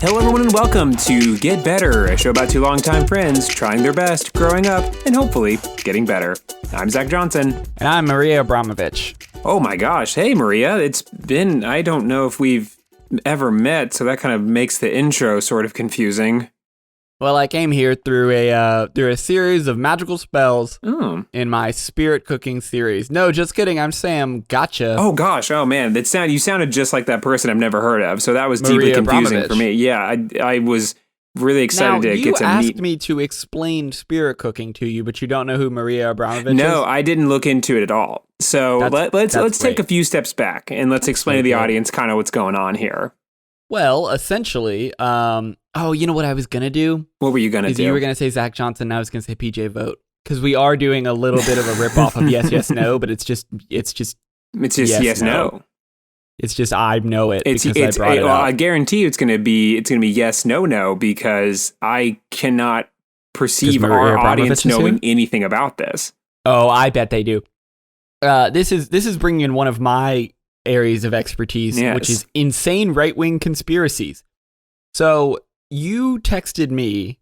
Hello, everyone, and welcome to Get Better, a show about two longtime friends trying their best, growing up, and hopefully getting better. I'm Zach Johnson. And I'm Maria Abramovich. Oh my gosh. Hey, Maria. It's been, I don't know if we've ever met, so that kind of makes the intro sort of confusing. Well, I came here through a series of magical spells in my spirit cooking series. No, just kidding. I'm Sam. Gotcha. Oh gosh. Oh man. You sounded just like that person I've never heard of. So that was Maria deeply confusing Abramovich. for me. Yeah, I was really excited to get to you meet. asked me to explain spirit cooking to you, but you don't know who Maria Abramovich is? No, I didn't look into it at all. So let's take a few steps back and let's explain to the audience kind of what's going on here. Well, essentially, you know what I was going to do? What were you going to do? You were going to say Zach Johnson, and I was going to say PJ Vogt. Because we are doing a little bit of a ripoff of Yes, Yes, No, but it's just yes, no. It's just I know it because I brought it up. I guarantee you it's going to be yes, no, no, because I cannot perceive our audience knowing anything about this. Oh, I bet they do. This is bringing in one of my areas of expertise, which is insane right-wing conspiracies. So you texted me.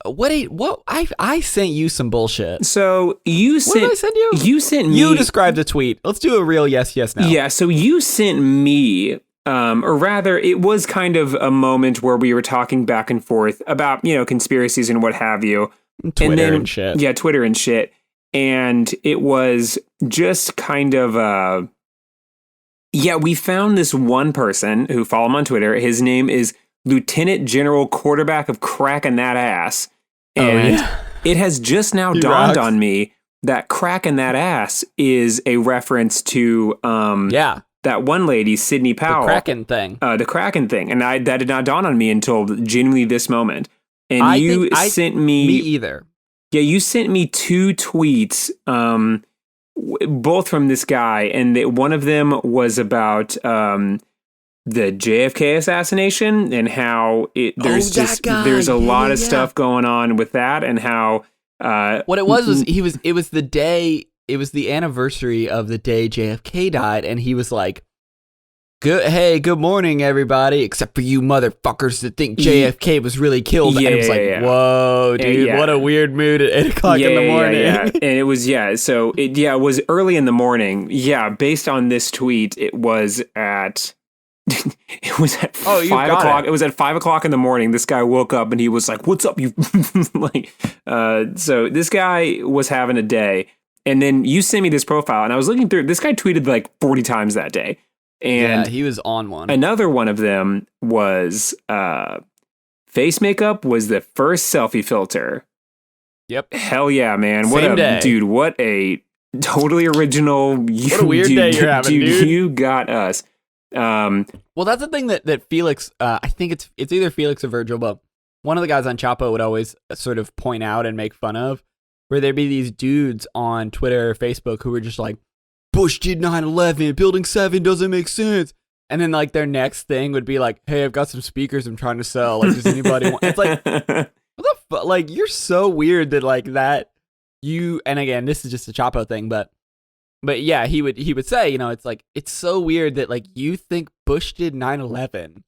I sent you some bullshit. So you sent. What did I send you? You sent me. You described a tweet. Let's do a real yes, yes, no. Yeah. So you sent me, or rather, it was kind of a moment where we were talking back and forth about conspiracies and what have you. Twitter and shit. Yeah, Twitter and shit. And it was just kind of we found this one person who follow him on Twitter. His name is Lieutenant General Quarterback of Crackin' That Ass. And it has just now dawned on me that Crackin' That Ass is a reference to that one lady, Sidney Powell. The Kraken thing. The Kraken thing. And that did not dawn on me until genuinely this moment. And you sent me... Me either. Yeah, you sent me two tweets, both from this guy, and one of them was about the JFK assassination and how there's a lot of stuff going on with that, and how what it was it was the anniversary of the day JFK died, and he was like, Good morning, everybody, except for you motherfuckers that think JFK was really killed. And it was like, whoa, dude, what a weird mood at 8 o'clock in the morning. And it was, so it was early in the morning. Yeah, based on this tweet, it was at... It was at 5 o'clock. It was at 5 o'clock in the morning. This guy woke up and he was like, "What's up, you?" So this guy was having a day, and then you sent me this profile, and I was looking through. This guy tweeted like 40 times that day, and he was on one. Another one of them was face makeup was the first selfie filter. Yep. Hell yeah, man! Same day. Dude! What a totally original. What a weird day you're having, dude. You got us. Well, that's the thing that Felix, I think it's either Felix or Virgil, but one of the guys on Chapo would always sort of point out and make fun of, where there'd be these dudes on Twitter or Facebook who were just like, Bush did 9/11, Building 7 doesn't make sense. And then like their next thing would be like, hey, I've got some speakers I'm trying to sell. Like, does anybody want? It's like, what the fuck? Like, you're so weird that like that and again, this is just a Chapo thing, but yeah, he would say, it's like, it's so weird that like you think Bush did 9/11,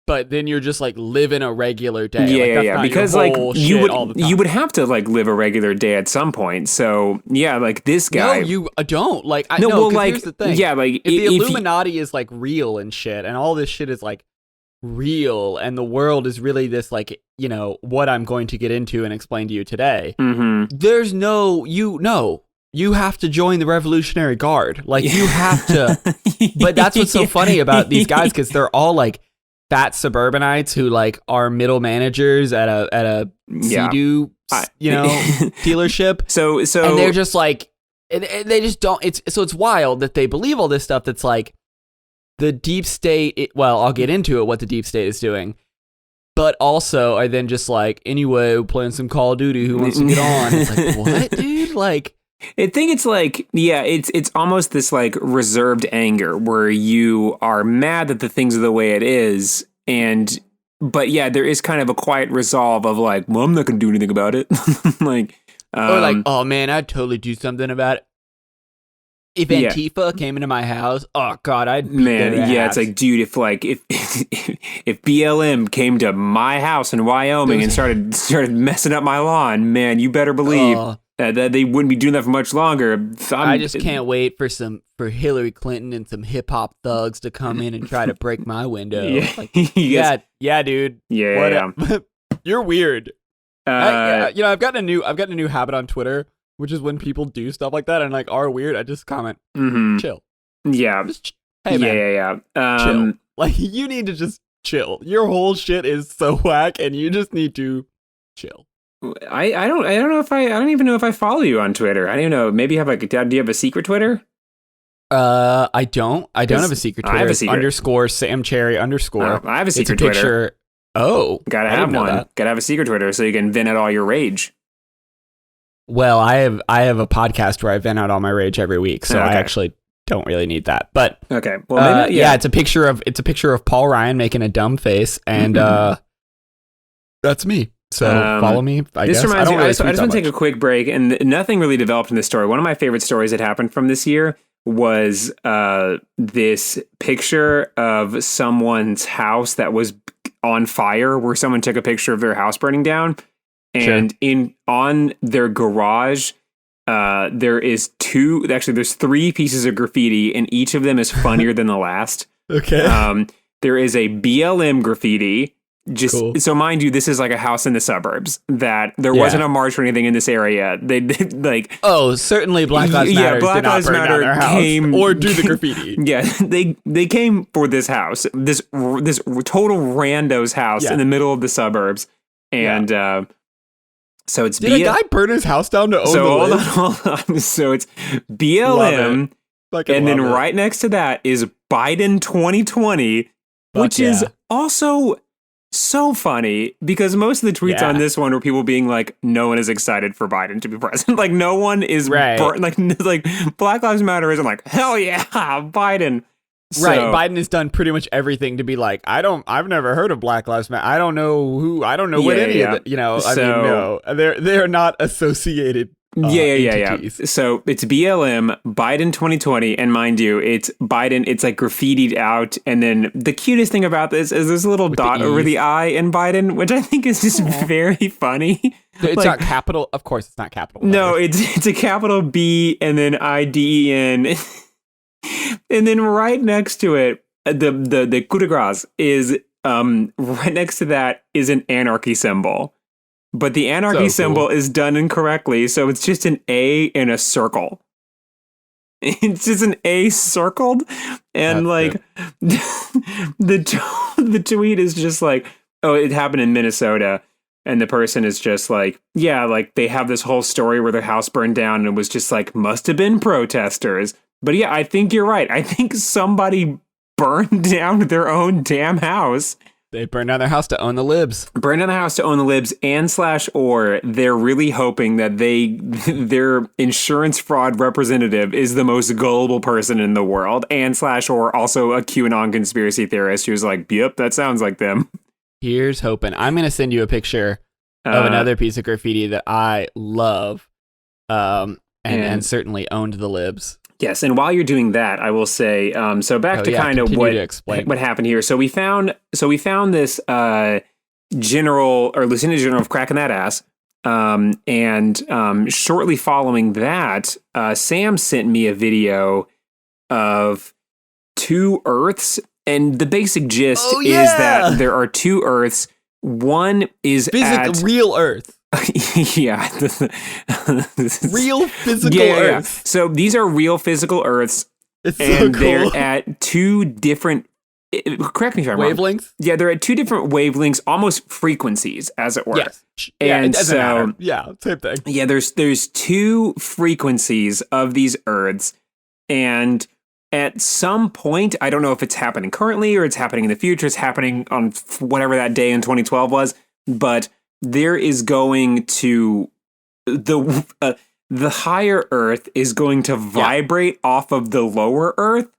but then you're just like living a regular day. Yeah. Because like you would have to like live a regular day at some point. So yeah, like this guy. No, you don't. Like here's the thing. Yeah, like if the Illuminati is like real and shit, and all this shit is like real, and the world is really this like what I'm going to get into and explain to you today. Mm-hmm. There's you have to join the Revolutionary Guard. Like, you have to. But that's what's so funny about these guys, because they're all like fat suburbanites who like are middle managers at a Sea-Doo, dealership. So and they're just like, and they just don't. It's wild that they believe all this stuff. That's like the deep state. I'll get into it. What the deep state is doing. But also, I then just like, anyway, we're playing some Call of Duty. Who wants to get on? It's like, what, dude? Like. I think it's like, it's almost this like reserved anger where you are mad that the things are the way it is. But there is kind of a quiet resolve of like, well, I'm not going to do anything about it. Like, or like, oh man, I'd totally do something about it. If Antifa came into my house, oh god, I'd beat their it's ass. like, dude, if BLM came to my house in Wyoming and started messing up my lawn, man, you better believe that they wouldn't be doing that for much longer. I just can't wait for Hillary Clinton and some hip hop thugs to come in and try to break my window. Yeah, Like, yeah, dude. Yeah. You're weird. I've gotten a new habit on Twitter, which is when people do stuff like that and like are weird, I just comment, chill. Yeah. Hey man, chill. Like you need to just chill. Your whole shit is so whack, and you just need to chill. I don't even know if I follow you on Twitter. I don't even know. Maybe you have do you have a secret Twitter? I don't have a secret Twitter. I have a secret. _ Sam Cherry _ I have a secret it's a picture. Twitter. Oh, gotta have one. Gotta have a secret Twitter so you can vent out all your rage. Well, I have a podcast where I vent out all my rage every week, so I actually don't really need that. But okay, well, maybe, it's a picture of Paul Ryan making a dumb face, and that's me. So follow me. I guess. Reminds me. I just want to take a quick break, and nothing really developed in this story. One of my favorite stories that happened from this year was this picture of someone's house that was on fire, where someone took a picture of their house burning down. And on their garage, there's 3 pieces of graffiti, and each of them is funnier than the last. Okay. There is a BLM graffiti. Cool. So mind you, this is like a house in the suburbs. That there wasn't a march or anything in this area. They like. Oh, certainly Black Lives Matter. Black Lives Matter came or do the graffiti. Yeah, they came for this house, this total rando's house in the middle of the suburbs, and. So it's Did a guy burn his house down to own the libs? Hold on. So it's BLM, and then right next to that is Biden 2020, which is also so funny because most of the tweets on this one were people being like, no one is excited for Biden to be president. Like no one is like Black Lives Matter isn't like, hell yeah, Biden. Right, Biden has done pretty much everything to be like, I've never heard of Black Lives Matter. I don't know what any of it, no, they're not associated. Entities. So it's BLM, Biden 2020, and mind you, it's Biden. It's like graffitied out, and then the cutest thing about this is there's a little dot over the I in Biden, which I think is just very funny. It's not capital, of course. It's not capital. No, it's a capital B and then IDEN. And then right next to it, the coup de grace is right next to that is an anarchy symbol. But the anarchy symbol is done incorrectly, so it's just an A in a circle. It's just an A circled, and the tweet is just like, oh, it happened in Minnesota. And the person is just like, yeah, like they have this whole story where their house burned down and it was just like, must have been protesters. But yeah, I think you're right. I think somebody burned down their own damn house. They burned down their house to own the libs. Burned down the house to own the libs or they're really hoping that their insurance fraud representative is the most gullible person in the world or also a QAnon conspiracy theorist who's like, yep, that sounds like them. Here's hoping. I'm going to send you a picture of another piece of graffiti that I love and certainly owned the libs. Yes, and while you're doing that, I will say, so back to kind of what happened here. So we found this lieutenant general of cracking that ass, and shortly following that, Sam sent me a video of 2 Earths, and the basic gist is that there are 2 Earths. One is real Earth. Yeah. Real physical Earths. Yeah. So these are real physical Earths. It's and so cool. They're at 2 different, correct me if I'm wrong. Wavelengths? Yeah, they're at 2 different wavelengths, almost frequencies, as it were. Yes. And it doesn't matter. Yeah, same thing. Yeah, there's 2 frequencies of these Earths, and at some point, I don't know if it's happening currently or it's happening in the future, it's happening on whatever that day in 2012 was, but there is going to the higher Earth is going to vibrate off of the lower Earth,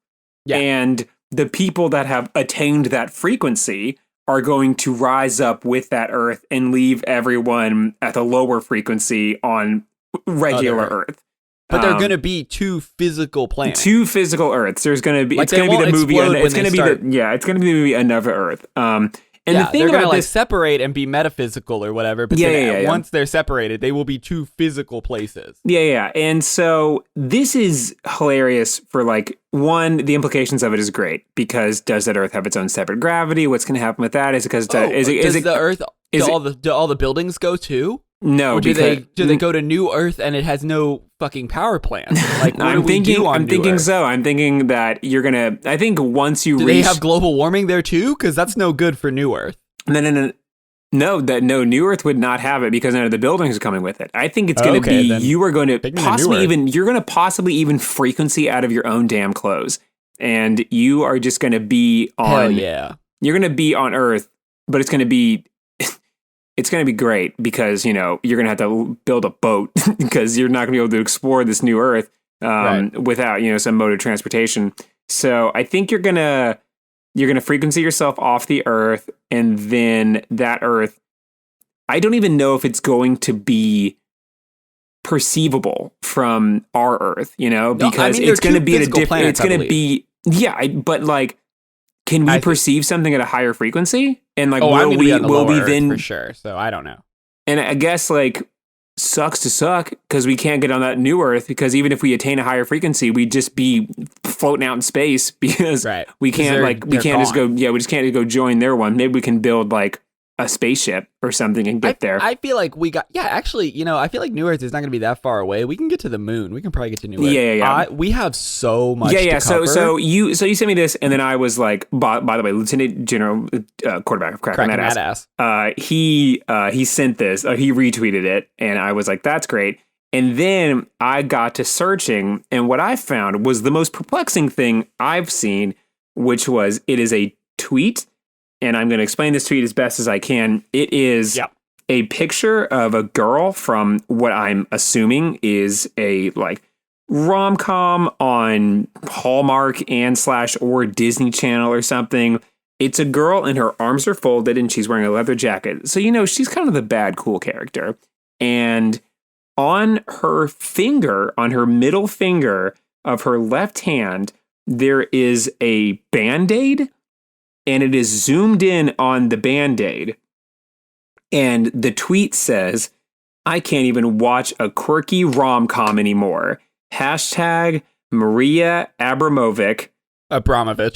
and the people that have attained that frequency are going to rise up with that Earth and leave everyone at the lower frequency on regular Earth. But they're going to be two physical planets. Two physical Earths. There's going to be, like, it's going to be the movie. It's going to be it's going to be the movie Another Earth. And the thing they're about gonna this, separate and be metaphysical or whatever. But once they're separated, they will be two physical places. Yeah. And so this is hilarious for like, one, the implications of it is great because does that Earth have its own separate gravity? What's going to happen with that? Is it because the Earth? Do all the buildings go too? No, or do they go to New Earth and it has no fucking power plant? Like, what I'm thinking so. I'm thinking that you're gonna. I think once you do they have global warming there too? Because that's no good for New Earth. No, New Earth would not have it because none of the buildings are coming with it. I think it's going to be you are going to possibly even frequency out of your own damn clothes, and you are just going to be on. Hell yeah! You're going to be on Earth, but it's going to be. It's going to be great because, you're going to have to build a boat because you're not going to be able to explore this new Earth without, some mode of transportation. So I think you're going to frequency yourself off the Earth, and then that Earth, I don't even know if it's going to be perceivable from our Earth, because it's going to be at a different, it's going to be, but like, can we perceive something at a higher frequency? And like, will we then for sure? So I don't know. And I guess like sucks to suck because we can't get on that new Earth because even if we attain a higher frequency, we'd just be floating out in space because we can't we just can't go join their one. Maybe we can build like a spaceship or something and get there. I feel like I feel like New Earth is not going to be that far away. We can get to the moon. We can probably get to New Earth. Yeah. We have so much to cover. So you sent me this, and then I was like, by the way, Lieutenant General quarterback of Cracking That Ass. He sent this, he retweeted it, and I was like, that's great. And then I got to searching, and what I found was the most perplexing thing I've seen, which was it is a tweet. And I'm going to explain this tweet as best as I can. It is a picture of a girl from what I'm assuming is a like rom-com on Hallmark and/or Disney Channel or something. It's a girl and her arms are folded and she's wearing a leather jacket. So, she's kind of the bad, cool character. And on her finger, on her middle finger of her left hand, there is a Band-Aid. And it is zoomed in on the Band-Aid. And the tweet says, I can't even watch a quirky rom-com anymore. # Maria Abramovich. Abramovich.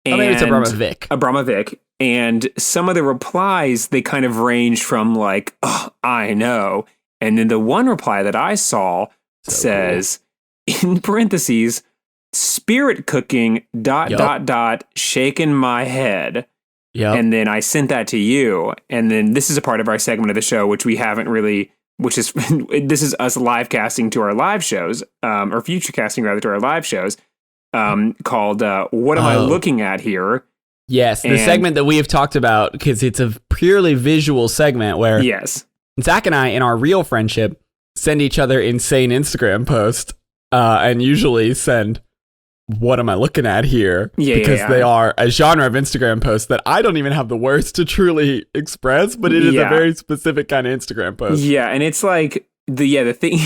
And maybe it's Abramovic. And some of the replies, they kind of range from like, oh, I know. And then the one reply that I saw says, in parentheses, spirit cooking ... shaking my head. And then I sent that to you. And then this is a part of our segment of the show, which we haven't really, this is us live casting to our live shows, or future casting rather to our live shows, called What Am I Looking At Here? Yes, the segment that we have talked about, because it's a purely visual segment where Zach and I, in our real friendship, send each other insane Instagram posts and usually send what am I looking at here? Because they are a genre of Instagram posts that I don't even have the words to truly express, but it is a very specific kind of Instagram post. Yeah, and it's like the thing.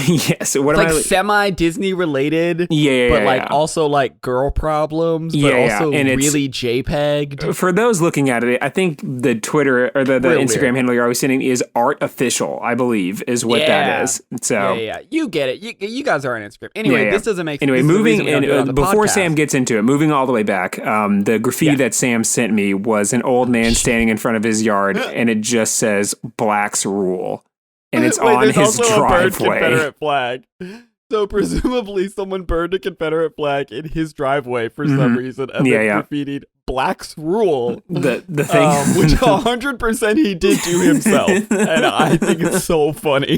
So what it's like semi-Disney related. But like also like girl problems, but also and really JPEG'd. For those looking at it, I think the Twitter or the Instagram handle you're always sending is Art Official, I believe, is what that is. So you get it. You guys are on Instagram. Anyway, this doesn't make sense. Anyway, moving and before Sam gets into it, moving all the way back, the graffiti that Sam sent me was an old man standing in front of his yard, and it just says "Blacks Rule." And it's on his driveway. Confederate flag. So presumably someone burned a Confederate flag in his driveway for some reason and then graffitied "Blacks Rule." The thing, which 100% he did to himself, and I think it's so funny.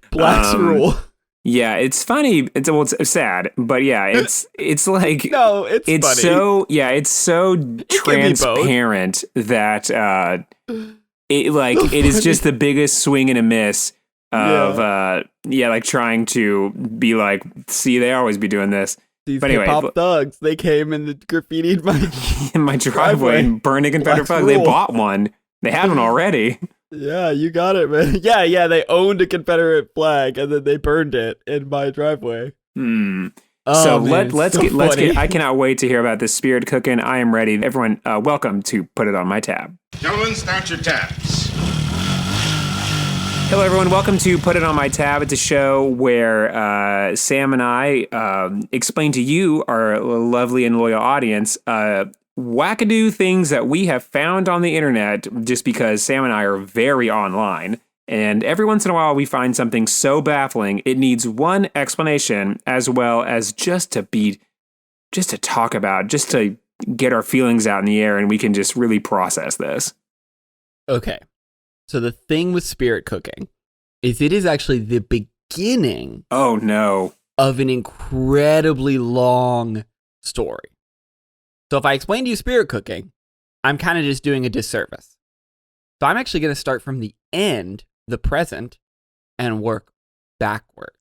Blacks Rule. Yeah, it's funny. It's sad, but it's like no, it's funny. It's so transparent that. It is just the biggest swing and a miss of like trying to be like, see, they always be doing this. These hip-hop thugs, they came and graffitied in my driveway and burned a Confederate flag. They bought one. They had one already. Yeah, you got it, man. Yeah, they owned a Confederate flag and then they burned it in my driveway. Oh, so man, let's get. I cannot wait to hear about this spirit cooking. I am ready. Everyone, welcome to Put It On My Tab. Gentlemen, start your tabs. Hello, everyone. Welcome to Put It On My Tab. It's a show where Sam and I explain to you, our lovely and loyal audience, wackadoo things that we have found on the internet just because Sam and I are very online. And every once in a while, we find something so baffling, it needs one explanation as well as just to talk about, just to get our feelings out in the air and we can just really process this. Okay. So the thing with spirit cooking is it is actually the beginning. Oh, no. Of an incredibly long story. So if I explain to you spirit cooking, I'm kind of just doing a disservice. So I'm actually going to start from the end, the present, and work backwards.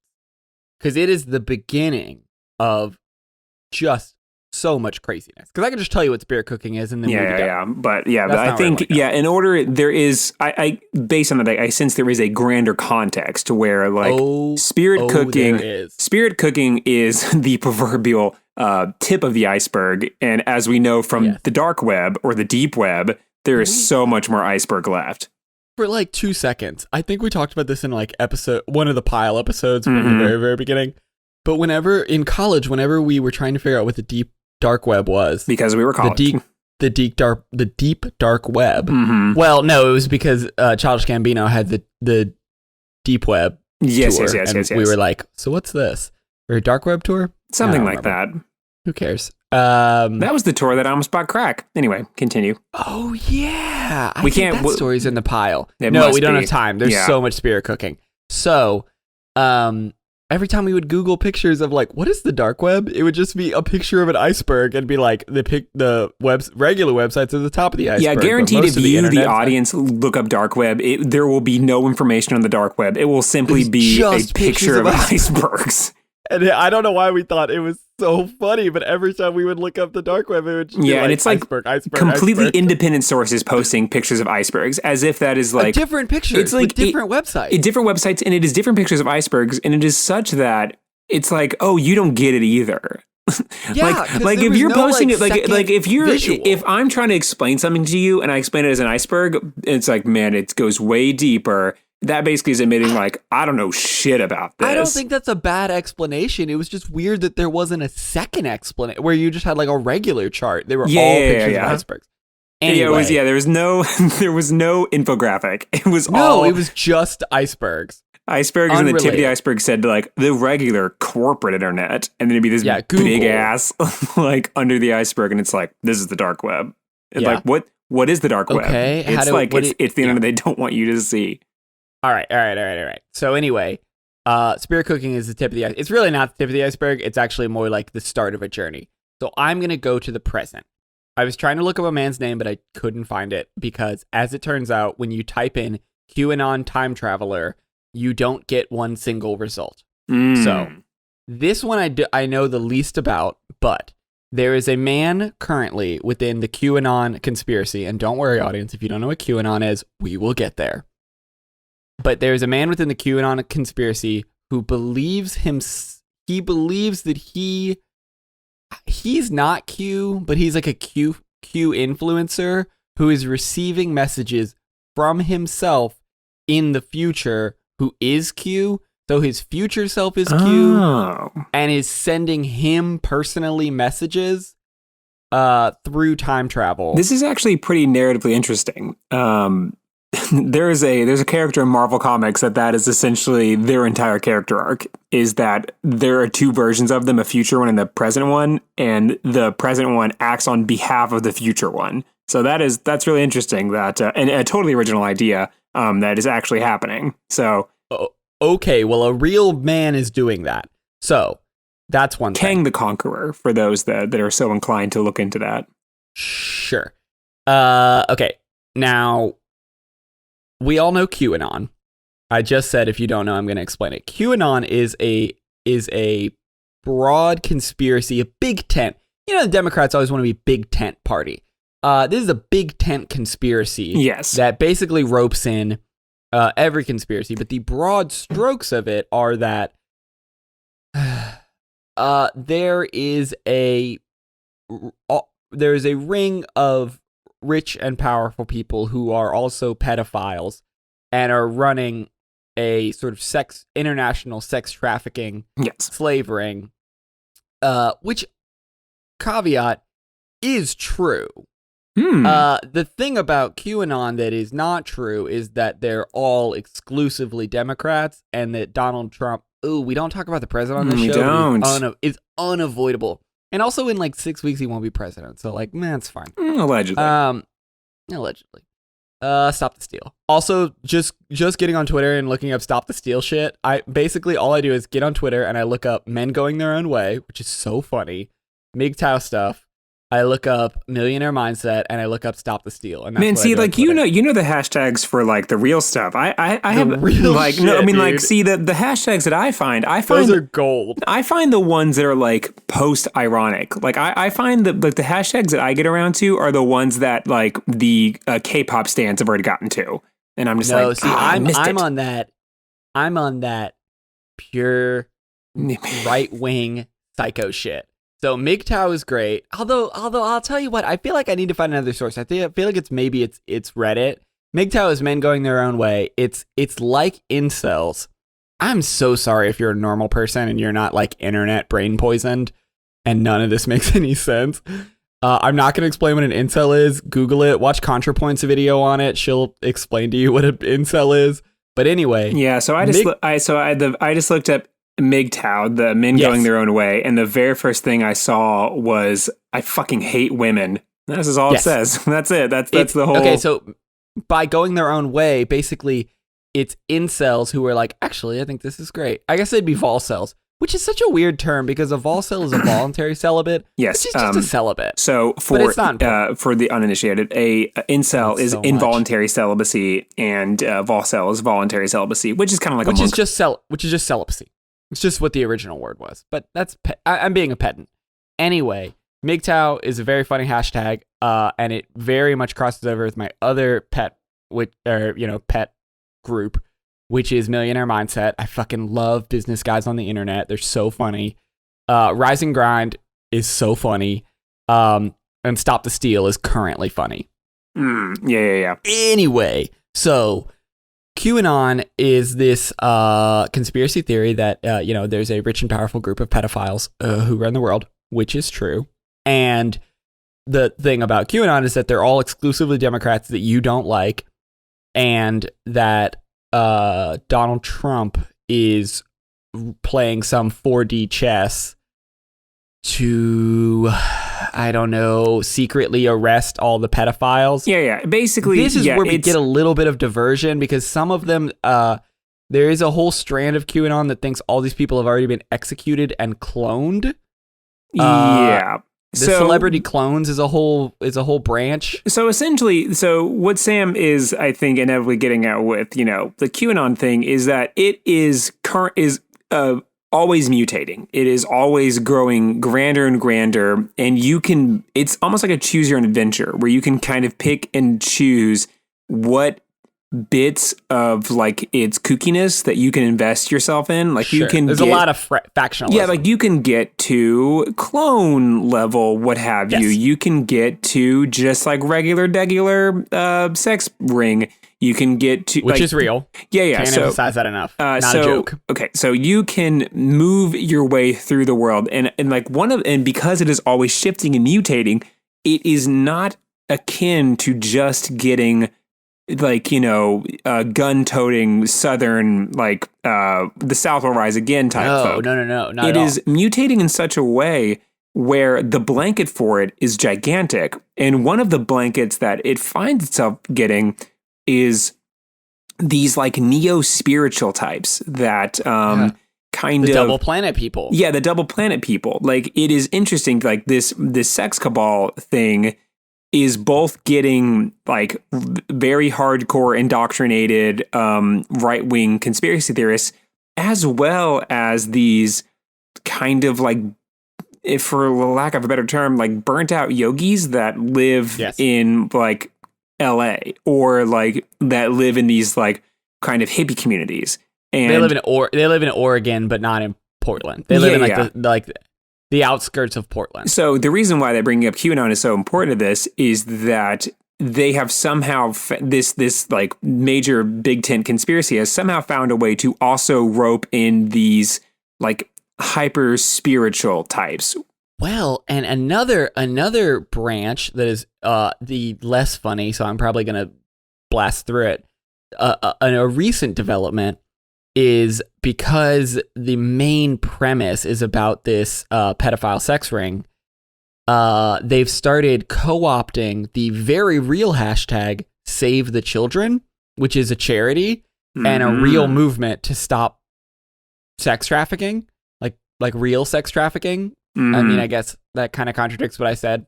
Because it is the beginning of just so much craziness. Because I can just tell you what spirit cooking is and then move it down. But I think, in order, there is, I based on that, I sense there is a grander context to where, like, spirit cooking is the proverbial tip of the iceberg. And as we know from the dark web or the deep web, there is so much more iceberg left. For like 2 seconds, I think we talked about this in like one of the pile episodes from the very, very beginning. But in college, whenever we were trying to figure out what the deep dark web was, because we were college, the deep dark web. Mm-hmm. Well, no, it was because Childish Gambino had the deep web. Yes. We were like, so what's this? Or a dark web tour? Something like that. Who cares? That was the tour that almost bought crack. Anyway, continue. Oh yeah, we can't. That story's in the pile. No, we don't have time. There's so much spirit cooking. So, every time we would Google pictures of like what is the dark web, it would just be a picture of an iceberg and be like the regular websites at the top of the iceberg. Yeah, guaranteed. If you, the audience, look up dark web, there will be no information on the dark web. It will simply be a picture of icebergs. And I don't know why we thought it was so funny, but every time we would look up the dark web, it would just be and it's like completely independent sources posting pictures of icebergs, as if that is like different pictures. It's like different websites. Different websites, and it is different pictures of icebergs, and it is such that it's like, oh, you don't get it either. Yeah, like if you're posting it, visual. if I'm trying to explain something to you and I explain it as an iceberg, it's like, man, it goes way deeper. That basically is admitting, like, I don't know shit about this. I don't think that's a bad explanation. It was just weird that there wasn't a second explanation where you just had like a regular chart. They were all pictures of icebergs. Anyway. There was no infographic. It was just icebergs. Icebergs, and the tip of the iceberg said like the regular corporate internet, and then it'd be this big ass like under the iceberg, and it's like, this is the dark web. And like, what is the dark web? It's it's the internet they don't want you to see. All right. So anyway, spirit cooking is the tip of the iceberg. It's really not the tip of the iceberg. It's actually more like the start of a journey. So I'm going to go to the present. I was trying to look up a man's name, but I couldn't find it because, as it turns out, when you type in QAnon time traveler, you don't get one single result. So this one I know the least about, but there is a man currently within the QAnon conspiracy. And don't worry, audience, if you don't know what QAnon is, we will get there. But there's a man within the QAnon conspiracy who believes that he's not Q, but he's like a Q influencer who is receiving messages from himself in the future who is Q. So his future self is Q and is sending him personally messages through time travel. This is actually pretty narratively interesting. There's a character in Marvel Comics that is essentially their entire character arc, is that there are two versions of them, a future one and the present one, and the present one acts on behalf of the future one. So that's really interesting, that and a totally original idea that is actually happening. So okay, well, a real man is doing that. So that's one thing. Kang the Conqueror, for those that are so inclined to look into that. Sure. Okay. Now, we all know QAnon. I just said, if you don't know, I'm going to explain it. QAnon is a broad conspiracy, a big tent. You know, the Democrats always want to be big tent party. this is a big tent conspiracy. Yes. That basically ropes in every conspiracy, but the broad strokes of it are that there is a ring of rich and powerful people who are also pedophiles and are running a sort of international sex trafficking slave ring, which caveat is true. The thing about QAnon that is not true is that they're all exclusively Democrats and that Donald Trump, we don't talk about the president on this show. We don't. It's unavoidable. And also in like 6 weeks, he won't be president. So like, man, it's fine. Allegedly. Allegedly. Stop the steal. Also, just getting on Twitter and looking up Stop the Steal shit. All I do is get on Twitter and I look up men going their own way, which is so funny. MGTOW stuff. I look up Millionaire Mindset and I look up Stop the Steal. And that's Man, what see, I do like you know the hashtags for like the real stuff. I have real like shit, no, I mean dude. like see the hashtags that I find those are gold. I find the ones that are like post ironic. Like I find that like the hashtags that I get around to are the ones that like the K-pop stans have already gotten to, and I'm just I'm on that. I'm on that pure right wing psycho shit. So MGTOW is great. Although I'll tell you what, I feel like I need to find another source. I feel like it's Reddit. MGTOW is men going their own way. It's like incels. I'm so sorry if you're a normal person and you're not like internet brain poisoned and none of this makes any sense. I'm not going to explain what an incel is. Google it. Watch ContraPoint's video on it. She'll explain to you what an incel is. But anyway. Yeah, so I just looked up MGTOW, the men going their own way, and the very first thing I saw was I fucking hate women. This is all it says. That's it. That's the whole. Okay, so by going their own way, basically, it's incels who are like, actually, I think this is great. I guess they'd be volcels, which is such a weird term because a volcel is a voluntary celibate. Yes, which is just a celibate. So for the uninitiated, a incel is involuntary celibacy, and volcel is voluntary celibacy, which is kind of like which is just celibacy. It's just what the original word was, but that's I'm being a pedant. Anyway, MGTOW is a very funny hashtag, and it very much crosses over with my other pet group, which is Millionaire Mindset. I fucking love business guys on the internet. They're so funny. Rise and Grind is so funny, and Stop the Steal is currently funny. Yeah. Anyway, so QAnon is this conspiracy theory that there's a rich and powerful group of pedophiles who run the world, which is true. And the thing about QAnon is that they're all exclusively Democrats that you don't like, and that Donald Trump is playing some 4D chess to, I don't know, secretly arrest all the pedophiles. Yeah. Basically, this is where we get a little bit of diversion because some of them, there is a whole strand of QAnon that thinks all these people have already been executed and cloned. The celebrity clones is a whole branch. So essentially, what Sam is, I think, inevitably getting at with, the QAnon thing is that it is always mutating. It is always growing grander and grander, and it's almost like a choose your own adventure where you can kind of pick and choose what bits of like its kookiness that you can invest yourself in. Like sure. There's a lot of factionalism. Yeah, like you can get to clone level, what have you. You can get to just like regular sex ring. You can get to which is real. Yeah. Can't emphasize that enough. Not a joke. Okay, so you can move your way through the world, and because it is always shifting and mutating, it is not akin to just getting like gun-toting Southern like the South will rise again type. No, not it at all. is mutating in such a way where the blanket for it is gigantic, and one of the blankets that it finds itself getting is these like neo-spiritual types that kind the of double planet people. Yeah, the double planet people. Like it is interesting. Like this sex cabal thing is both getting like very hardcore indoctrinated right-wing conspiracy theorists, as well as these kind of like if for lack of a better term, like burnt out yogis that live Yes. in like LA or like that live in these like kind of hippie communities. And They live in Oregon, but not in Portland. They live in the outskirts of Portland. so the reason why they're bringing up QAnon is so important to this is that they have somehow this like major big tent conspiracy has somehow found a way to also rope in these like hyper spiritual types. Well, and another branch that is the less funny, so I'm probably gonna blast through it. A recent development is because the main premise is about this pedophile sex ring. They've started co-opting the very real hashtag Save the Children, which is a charity and a real movement to stop sex trafficking, like real sex trafficking. I mean, I guess that kind of contradicts what I said.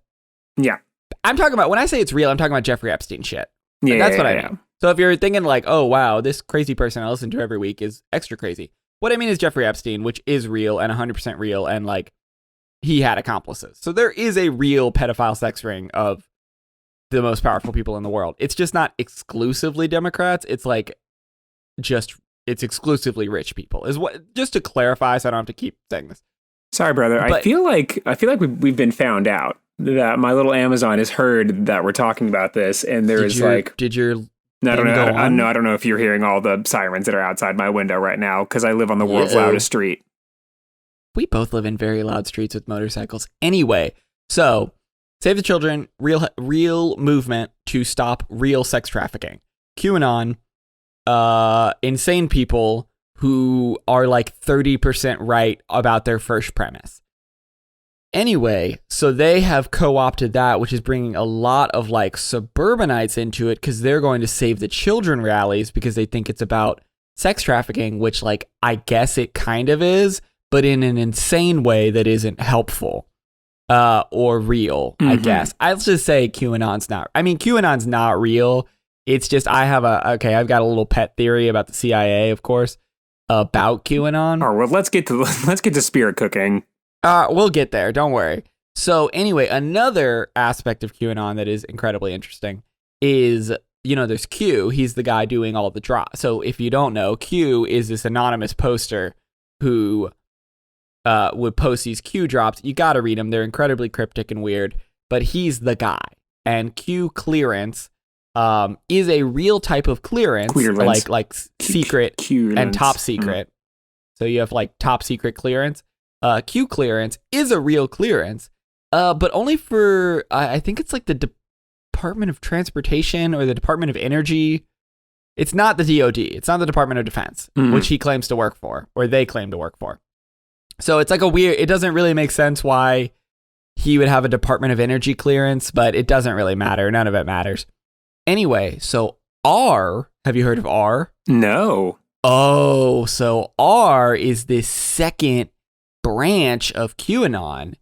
Yeah. I'm talking about, when I say it's real, I'm talking about Jeffrey Epstein shit. Yeah, That's what I yeah. mean. So if you're thinking like, oh, wow, this crazy person I listen to every week is extra crazy. What I mean is Jeffrey Epstein, which is real and 100% real, and like he had accomplices. So there is a real pedophile sex ring of the most powerful people in the world. It's just not exclusively Democrats. It's like it's exclusively rich people. Is what, just to clarify, so I don't have to keep saying this. Sorry, brother. I feel like we've been found out. That my little Amazon has heard that we're talking about this, and I don't know if you're hearing all the sirens that are outside my window right now because I live on the world's loudest street. We both live in very loud streets with motorcycles. Anyway, so Save the Children, real movement to stop real sex trafficking. QAnon, insane people who are like 30% right about their first premise. Anyway, so they have co-opted that, which is bringing a lot of like suburbanites into it because they're going to Save the Children rallies because they think it's about sex trafficking, which like I guess it kind of is, but in an insane way that isn't helpful or real, I guess. I'll just say QAnon's not real. It's just I've got a little pet theory about the CIA, of course, about QAnon. All right, well, let's get to spirit cooking. We'll get there. Don't worry. So anyway, another aspect of QAnon that is incredibly interesting is, there's Q. He's the guy doing all the drops. So if you don't know, Q is this anonymous poster who would post these Q drops. You got to read them. They're incredibly cryptic and weird, but he's the guy. And Q clearance is a real type of clearance. Like secret and top secret. So you have like top secret clearance. Q clearance is a real clearance, but only for, I think it's like the Department of Transportation or the Department of Energy. It's not the DOD. It's not the Department of Defense, which he claims to work for, or they claim to work for. So it's like it doesn't really make sense why he would have a Department of Energy clearance, but it doesn't really matter. None of it matters. Anyway, so R, have you heard of R? No. Oh, so R is this second branch of QAnon,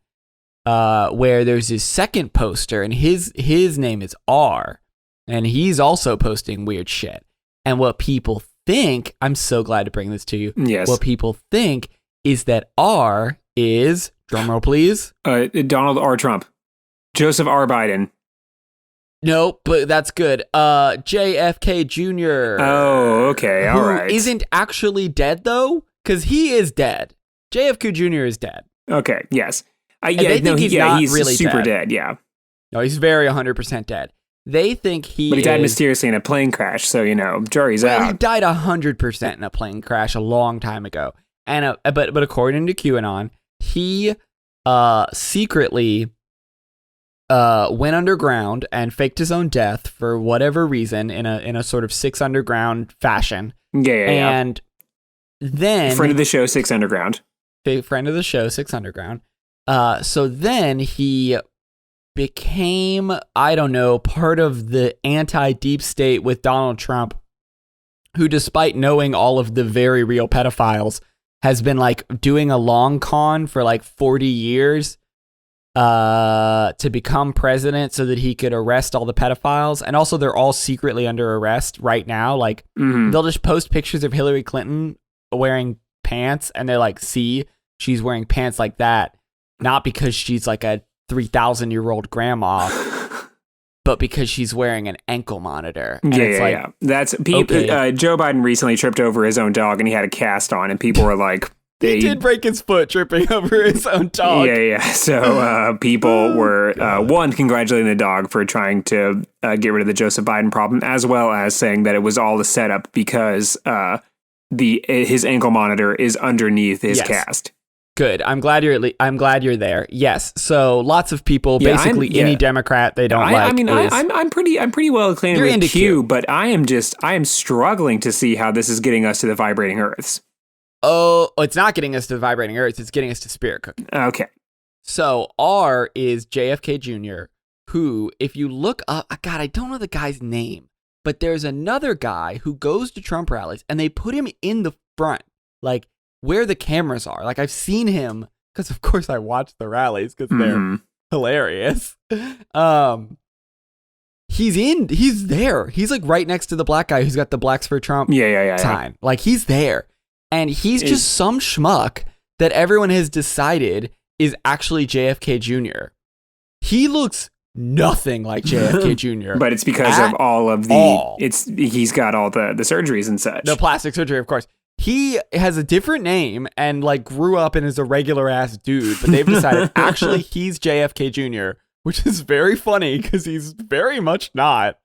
where there's this second poster, and his name is R, and he's also posting weird shit. And what people think, I'm so glad to bring this to you. Yes. What people think is that R is, drumroll please, Donald R. Trump, Joseph R. Biden. No, but that's good. JFK Jr. Oh, okay, all right. Who isn't actually dead though, because he is dead. JFK Jr. is dead. Okay, yes. He's really super dead, yeah. No, he's very 100% dead. They think But he died mysteriously in a plane crash, so, jury's out. He died 100% in a plane crash a long time ago. And but according to QAnon, he secretly went underground and faked his own death for whatever reason in a sort of Six Underground fashion. Yeah. And then friend of the show, Six Underground. Big friend of the show, Six Underground. So then he became, I don't know, part of the anti-deep state with Donald Trump, who, despite knowing all of the very real pedophiles, has been like doing a long con for like 40 years to become president so that he could arrest all the pedophiles. And also they're all secretly under arrest right now. Like they'll just post pictures of Hillary Clinton wearing pants and they're like, see, she's wearing pants like that. not because she's like a 3,000-year-old grandma, but because she's wearing an ankle monitor. And Yeah. That's people. Okay. Joe Biden recently tripped over his own dog, and he had a cast on, and people were like, He did break his foot tripping over his own dog. Yeah. So people were one congratulating the dog for trying to get rid of the Joseph Biden problem, as well as saying that it was all a setup because his ankle monitor is underneath his cast. Good. I'm glad you're there. Yes. So lots of people, basically any Democrat they don't like. I mean, I'm pretty well acquainted with Q, but I am struggling to see how this is getting us to the vibrating Earths. Oh, it's not getting us to the vibrating Earths. It's getting us to Spirit Cookie. Okay. So R is JFK Jr., who, if you look up, God, I don't know the guy's name, but there's another guy who goes to Trump rallies and they put him in the front, like where the cameras are. Like I've seen him, because of course I watch the rallies because they're hilarious. He's there. He's like right next to the black guy who's got the Blacks for Trump sign. Like he's there. And he's just some schmuck that everyone has decided is actually JFK Jr. He looks nothing like JFK Jr. But it's because of all of he's got all the surgeries and such. The plastic surgery, of course. He has a different name and like grew up and is a regular ass dude, but they've decided actually he's JFK Jr., which is very funny because he's very much not.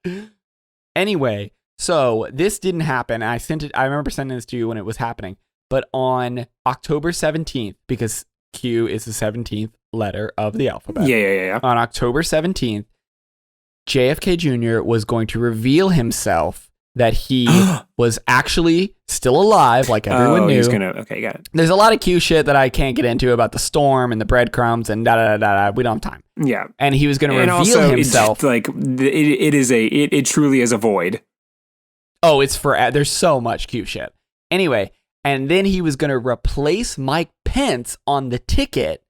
Anyway, so this didn't happen. I remember sending this to you when it was happening, but on October 17th, because Q is the 17th letter of the alphabet. Yeah. On October 17th, JFK Jr. was going to reveal himself that he was actually still alive, like everyone knew. Okay, got it. There's a lot of Q shit that I can't get into about the storm and the breadcrumbs and da-da-da-da-da. We don't have time. Yeah. And he was going to reveal also, himself. It truly is a void. Oh, there's so much Q shit. Anyway, and then he was going to replace Mike Pence on the ticket,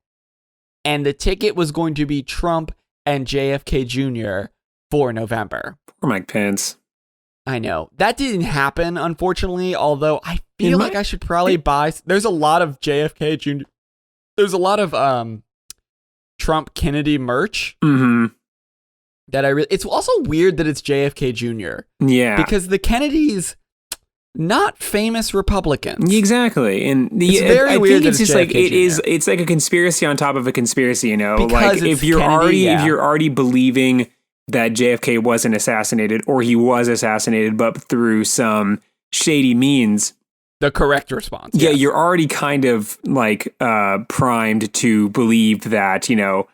and the ticket was going to be Trump and JFK Jr. for November. Poor Mike Pence. I know. That didn't happen, unfortunately, although I feel like I should probably buy... There's a lot of JFK Jr. There's a lot of Trump Kennedy merch. Mm-hmm. It's also weird that it's JFK Jr. Yeah. Because the Kennedys, not famous Republicans. Exactly. And it's very weird that it's just JFK Jr. It's like a conspiracy on top of a conspiracy, you know? Because like if you're already believing that JFK wasn't assassinated, or he was assassinated, but through some shady means. The correct response. Yeah, yes. You're already kind of like primed to believe that, you know,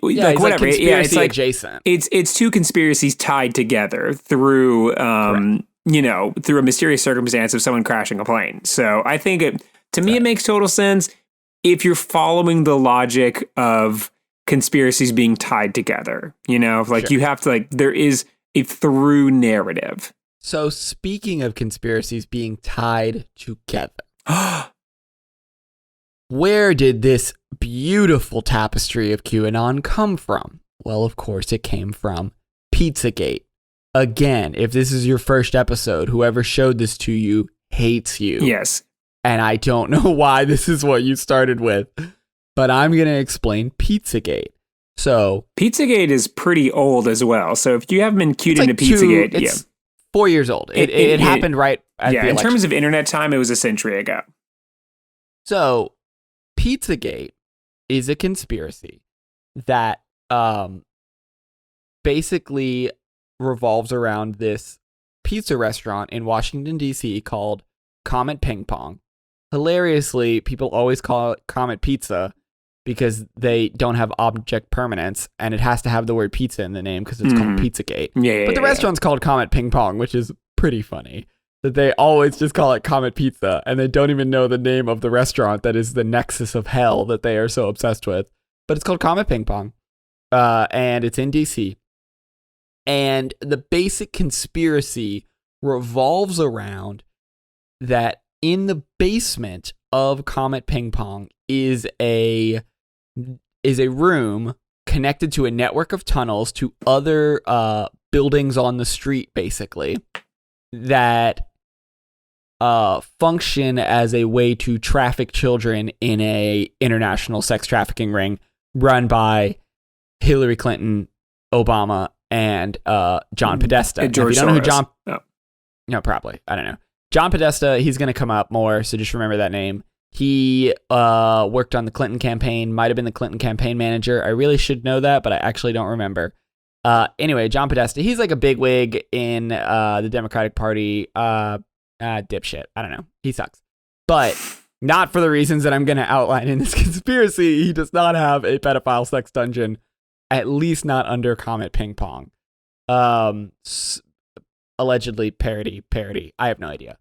like whatever. Like it's like adjacent. It's two conspiracies tied together through through a mysterious circumstance of someone crashing a plane. So I think it makes total sense if you're following the logic of conspiracies being tied together, you know, like you have to, like, there is a through narrative. So speaking of conspiracies being tied together, where did this beautiful tapestry of QAnon come from? Well, of course, it came from Pizzagate. Again, if this is your first episode, whoever showed this to you hates you. Yes. And I don't know why this is what you started with, but I'm going to explain Pizzagate. So Pizzagate is pretty old as well. So if you haven't been cued into Pizzagate, it's 4 years old. It happened right at the election. In terms of internet time, it was a century ago. So Pizzagate is a conspiracy that basically revolves around this pizza restaurant in Washington, D.C. called Comet Ping Pong. Hilariously, people always call it Comet Pizza because they don't have object permanence, and it has to have the word pizza in the name because it's called Pizzagate. But the restaurant's called Comet Ping Pong, which is pretty funny. That they always just call it Comet Pizza, and they don't even know the name of the restaurant that is the nexus of hell that they are so obsessed with. But it's called Comet Ping Pong, and it's in DC. And the basic conspiracy revolves around that in the basement of Comet Ping Pong is a room connected to a network of tunnels to other buildings on the street, basically, that function as a way to traffic children in a international sex trafficking ring run by Hillary Clinton, Obama, and John Podesta. If you don't know who John... No, probably. I don't know. John Podesta, he's going to come up more, so just remember that name. He worked on the Clinton campaign, might have been the Clinton campaign manager. I really should know that, but I actually don't remember. Anyway, John Podesta, he's like a bigwig in the Democratic Party. Dipshit. I don't know. He sucks. But not for the reasons that I'm going to outline in this conspiracy. He does not have a pedophile sex dungeon, at least not under Comet Ping Pong. Allegedly parody. I have no idea.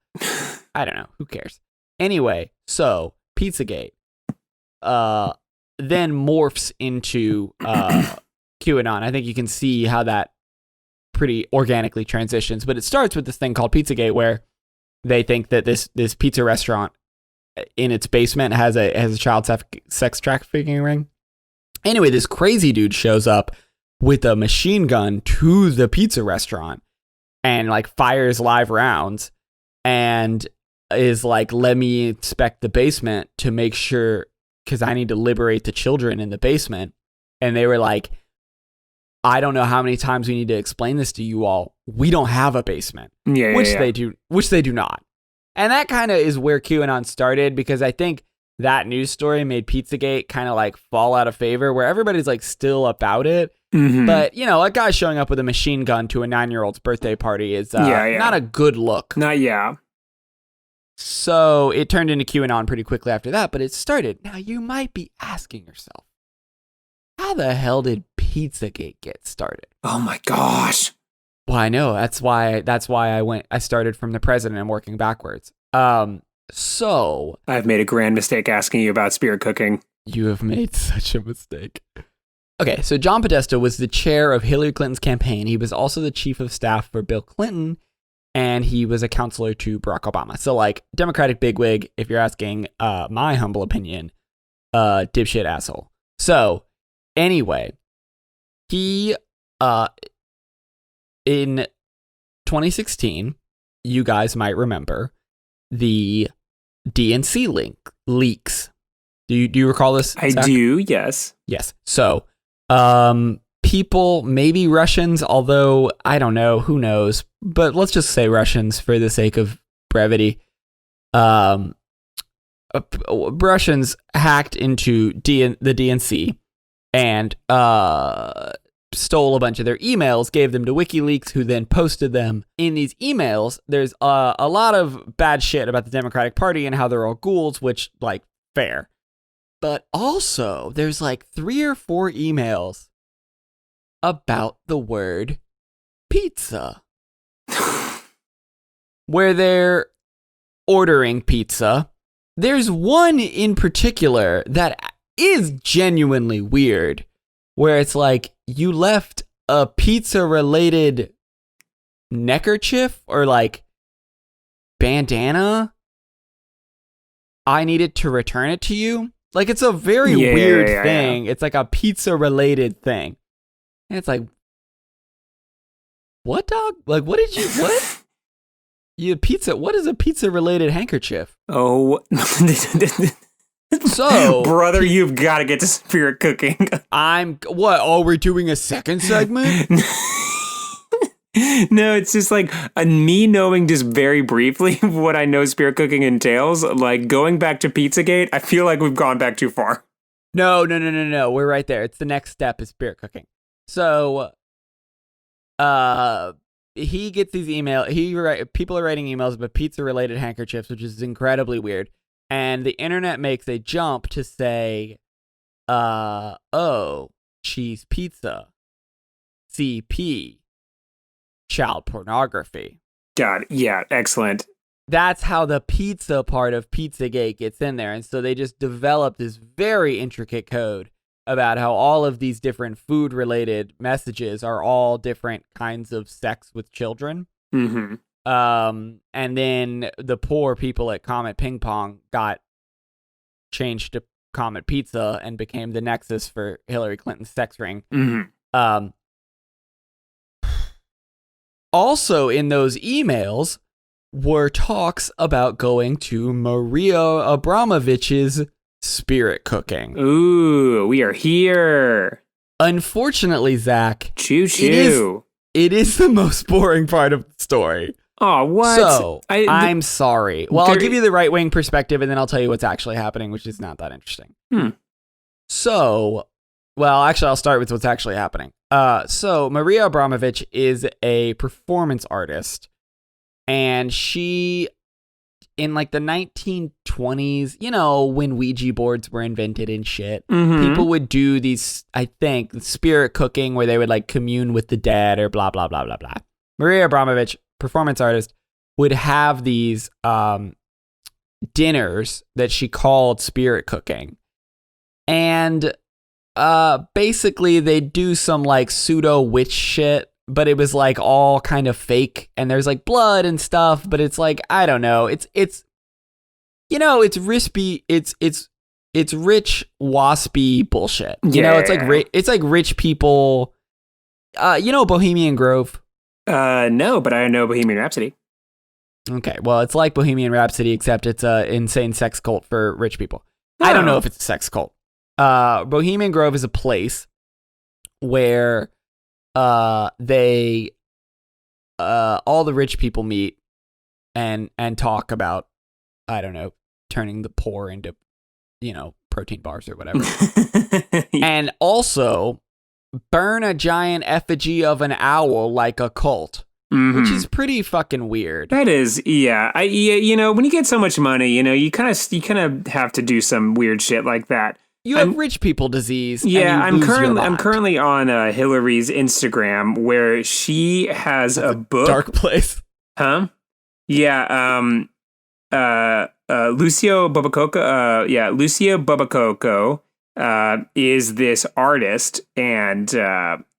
I don't know. Who cares? Anyway, so Pizzagate then morphs into QAnon. I think you can see how that pretty organically transitions, but it starts with this thing called Pizzagate, where they think that this pizza restaurant in its basement has a child sex trafficking ring. Anyway, this crazy dude shows up with a machine gun to the pizza restaurant and like fires live rounds and is like, let me inspect the basement to make sure, because I need to liberate the children in the basement. And they were like, I don't know how many times we need to explain this to you all. We don't have a basement. Which they do not. And that kind of is where QAnon started, because I think that news story made Pizzagate kind of like fall out of favor, where everybody's like still about it. Mm-hmm. But, you know, a guy showing up with a machine gun to a 9-year-old's birthday party is not a good look. So it turned into QAnon pretty quickly after that, but it started. Now, you might be asking yourself, how the hell did Pizzagate get started? Oh my gosh. Well, I know. That's why I started from the president and working backwards. So I've made a grand mistake asking you about spirit cooking. You have made such a mistake. Okay, so John Podesta was the chair of Hillary Clinton's campaign. He was also the chief of staff for Bill Clinton, and he was a counselor to Barack Obama. So, like, Democratic bigwig, if you're asking my humble opinion, dipshit asshole. So, anyway, he, in 2016, you guys might remember the DNC leaks. Do you recall this, Zach? I do, yes. Yes. So, people, maybe Russians, although I don't know, who knows, but let's just say Russians for the sake of brevity. Russians hacked into the DNC and stole a bunch of their emails, gave them to WikiLeaks, who then posted them. In these emails, there's a lot of bad shit about the Democratic Party and how they're all ghouls, which, like, fair. But also, there's like 3 or 4 emails about the word pizza, where they're ordering pizza. There's one in particular that is genuinely weird, where it's like, you left a pizza-related neckerchief or like bandana. I needed to return it to you. Like, it's a very weird thing. Yeah. It's like a pizza-related thing. And it's like, what, dog? Like, what? What is a pizza-related handkerchief? Oh. So, brother, you've got to get to spirit cooking. What? Oh, we're doing a second segment? No, it's just like me knowing just very briefly what I know spirit cooking entails. Like, going back to Pizzagate, I feel like we've gone back too far. No. We're right there. It's the next step is spirit cooking. So, he gets these emails. People are writing emails about pizza-related handkerchiefs, which is incredibly weird. And the internet makes a jump to say, cheese pizza, CP. Child pornography. God, yeah, excellent. That's how the pizza part of Pizzagate gets in there. And so they just developed this very intricate code about how all of these different food-related messages are all different kinds of sex with children. Mm-hmm. And then the poor people at Comet Ping Pong got changed to Comet Pizza and became the nexus for Hillary Clinton's sex ring. Mm-hmm. Also in those emails were talks about going to Maria Abramovich's spirit cooking. Ooh, we are here. Unfortunately, Zach, Choo choo. it is the most boring part of the story. Oh, what? So, I'm sorry. Well, I'll give you the right-wing perspective, and then I'll tell you what's actually happening, which is not that interesting. So, well, actually, I'll start with what's actually happening. So, Maria Abramovich is a performance artist, and she, in like the 1920s, you know, when Ouija boards were invented and shit, people would do these, I think, spirit cooking where they would like commune with the dead or blah, blah, blah, blah, blah. Maria Abramovich, performance artist, would have these dinners that she called spirit cooking. And basically they do some like pseudo witch shit, but it was like all kind of fake, and there's like blood and stuff, but it's like, I don't know, it's you know, it's rispy, it's rich waspy bullshit. You know, it's like rich people, you know, Bohemian Grove. No, but I know Bohemian Rhapsody. Okay, well, it's like Bohemian Rhapsody, except it's a insane sex cult for rich people. I don't know if it's a sex cult. Bohemian Grove is a place where they all the rich people meet and talk about, I don't know, turning the poor into, you know, protein bars or whatever. And also burn a giant effigy of an owl like a cult, which is pretty fucking weird. That is, yeah. You know, when you get so much money, you know, you kind of have to do some weird shit like that. You have rich people disease. Yeah, and I'm currently on Hillary's Instagram, where she has a book. Dark place. Huh? Yeah. Lucio Babacoco. Lucio Babacoco is this artist, and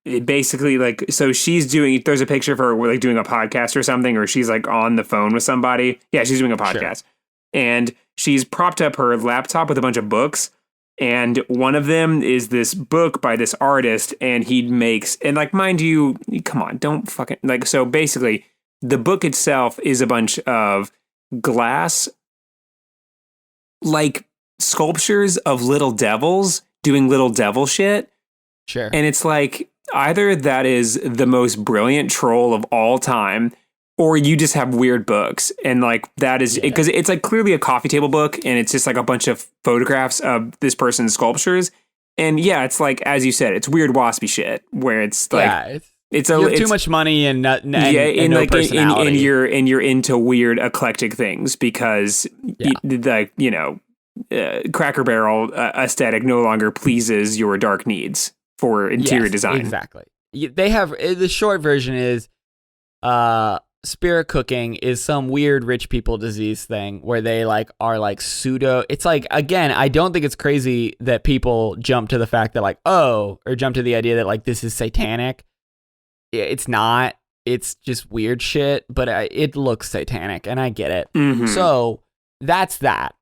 it basically, like, so there's a picture of her like doing a podcast or something, or she's like on the phone with somebody. Yeah, she's doing a podcast, and she's propped up her laptop with a bunch of books. And one of them is this book by this artist, and he makes, and like, mind you, come on, don't fucking, like, so basically the book itself is a bunch of glass, like, sculptures of little devils doing little devil shit. Sure. And it's like, either that is the most brilliant troll of all time, or you just have weird books. And like, that is, because it's like clearly a coffee table book, and it's just like a bunch of photographs of this person's sculptures. And yeah, it's like, as you said, it's weird waspy shit where it's like, you have too much money and no like, personality. and you're into weird eclectic things because like, you know, Cracker Barrel aesthetic no longer pleases your dark needs for interior design. Exactly. They have, the short version is, spirit cooking is some weird rich people disease thing where they like are like pseudo. It's like, again, I don't think it's crazy that people jump to the fact that like, or jump to the idea that like this is satanic. It's not. It's just weird shit, but it looks satanic, and I get it. So that's that.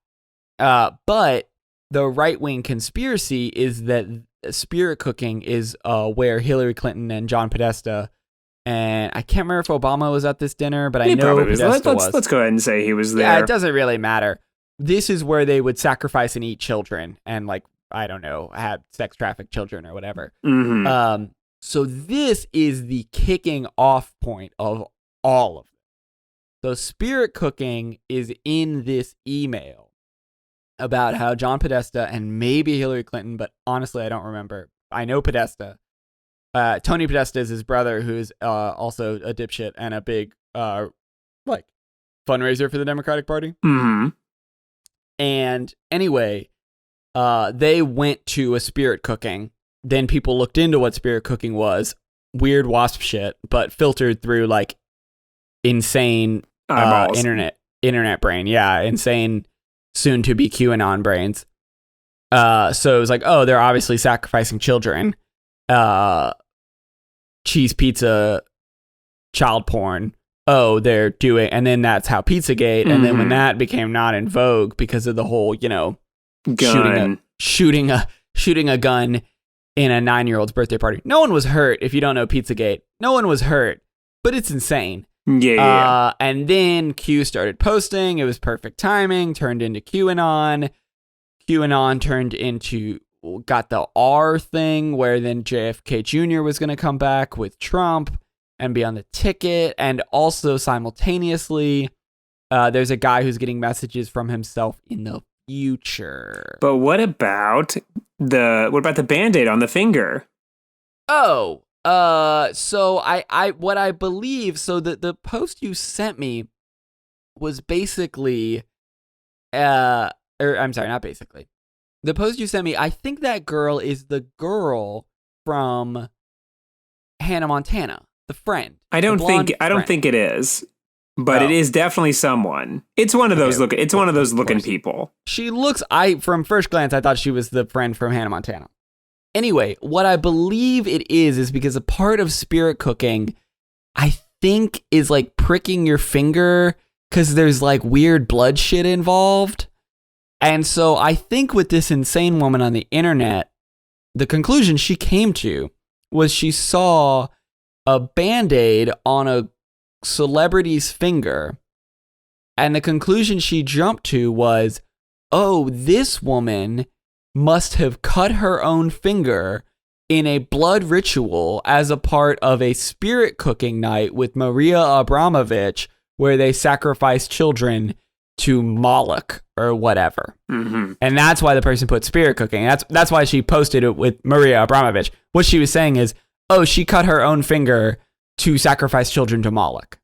But the right-wing conspiracy is that spirit cooking is where Hillary Clinton and John Podesta, and I can't remember if Obama was at this dinner, but I know Podesta was. Let's go ahead and say he was there. Yeah, it doesn't really matter. This is where they would sacrifice and eat children and, like, I don't know, have sex trafficked children or whatever. So this is the kicking off point of all of it. So spirit cooking is in this email about how John Podesta and maybe Hillary Clinton, but honestly, I don't remember. I know Podesta. Tony Podesta is his brother, who's also a dipshit and a big like fundraiser for the Democratic Party. And anyway, they went to a spirit cooking. Then people looked into what spirit cooking was. Weird wasp shit, but filtered through like insane internet brain. Yeah, insane soon to be QAnon brains. So it was like, oh, they're obviously sacrificing children. Cheese pizza, child porn. Oh, they're doing, and then that's how Pizzagate. And then when that became not in vogue because of the whole, you know, shooting a gun in a 9-year-old's birthday party. No one was hurt. If you don't know Pizzagate, no one was hurt, but it's insane. Yeah. And then Q started posting. It was perfect timing. Turned into QAnon. QAnon turned into, got the R thing where then JFK Jr. was going to come back with Trump and be on the ticket. And also simultaneously, there's a guy who's getting messages from himself in the future. But what about the Band-Aid on the finger? Oh, so I what I believe, so the post you sent me was basically, I'm sorry, not basically. The post you sent me, I think that girl is the girl from Hannah Montana, the friend. I don't think it is, but it is definitely someone. It's one of those looking people. She looks, from first glance, I thought she was the friend from Hannah Montana. Anyway, what I believe it is because a part of spirit cooking, I think, is like pricking your finger because there's like weird blood shit involved. And so I think with this insane woman on the internet, the conclusion she came to was she saw a Band-Aid on a celebrity's finger. And the conclusion she jumped to was, oh, this woman must have cut her own finger in a blood ritual as a part of a spirit cooking night with Maria Abramovich, where they sacrifice children to Moloch or whatever. Mm-hmm. And that's why the person put spirit cooking. That's why she posted it with Maria Abramovich. What she was saying is, oh, she cut her own finger to sacrifice children to Moloch.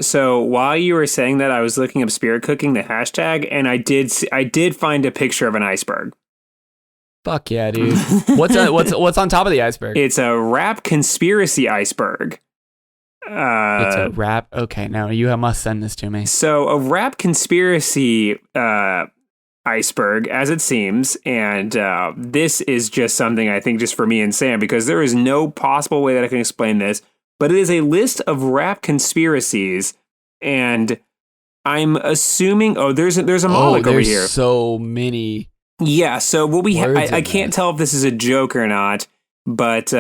So while you were saying that, I was looking up spirit cooking, the hashtag, and I did find a picture of an iceberg. Fuck yeah, dude. What's on top of the iceberg? It's a rap conspiracy iceberg. It's a rap. Okay, now you must send this to me. So a rap conspiracy iceberg, as it seems, and this is just something I think just for me and Sam, because there is no possible way that I can explain this, but it is a list of rap conspiracies, and I'm assuming, there's a Moloch over here. So many. Yeah, so what I can't tell if this is a joke or not, but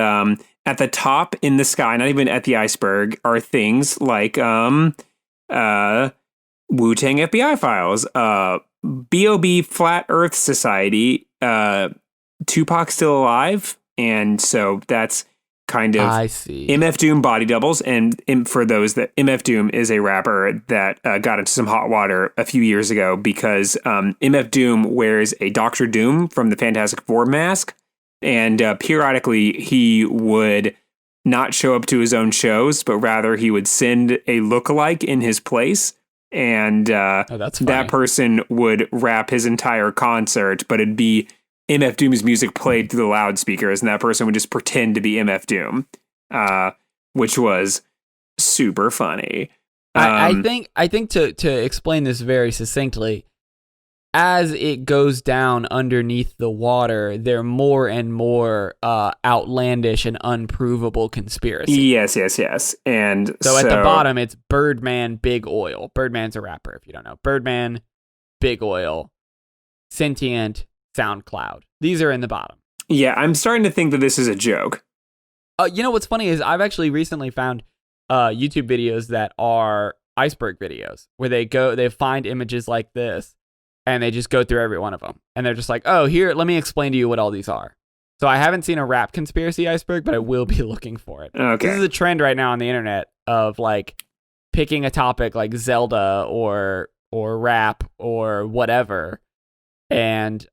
at the top in the sky, not even at the iceberg, are things like Wu-Tang FBI files, B.O.B. Flat Earth Society, Tupac still alive, and so that's kind of I see. MF Doom body doubles, and for those that MF Doom is a rapper that got into some hot water a few years ago because MF Doom wears a Dr. Doom from the Fantastic Four mask, and periodically he would not show up to his own shows, but rather he would send a lookalike in his place, and that person would rap his entire concert, but it'd be MF Doom's music played through the loudspeakers, and that person would just pretend to be MF Doom, which was super funny. I think to explain this very succinctly, as it goes down underneath the water, there are more and more outlandish and unprovable conspiracies. Yes. And so at the bottom, it's Birdman, Big Oil. Birdman's a rapper, if you don't know. Birdman, Big Oil, Sentient, SoundCloud. These are in the bottom. Yeah, I'm starting to think that this is a joke. You know what's funny is I've actually recently found YouTube videos that are iceberg videos where they find images like this and they just go through every one of them. And they're just like, oh, here, let me explain to you what all these are. So I haven't seen a rap conspiracy iceberg, but I will be looking for it. Okay. This is a trend right now on the internet of like picking a topic like Zelda or rap or whatever, and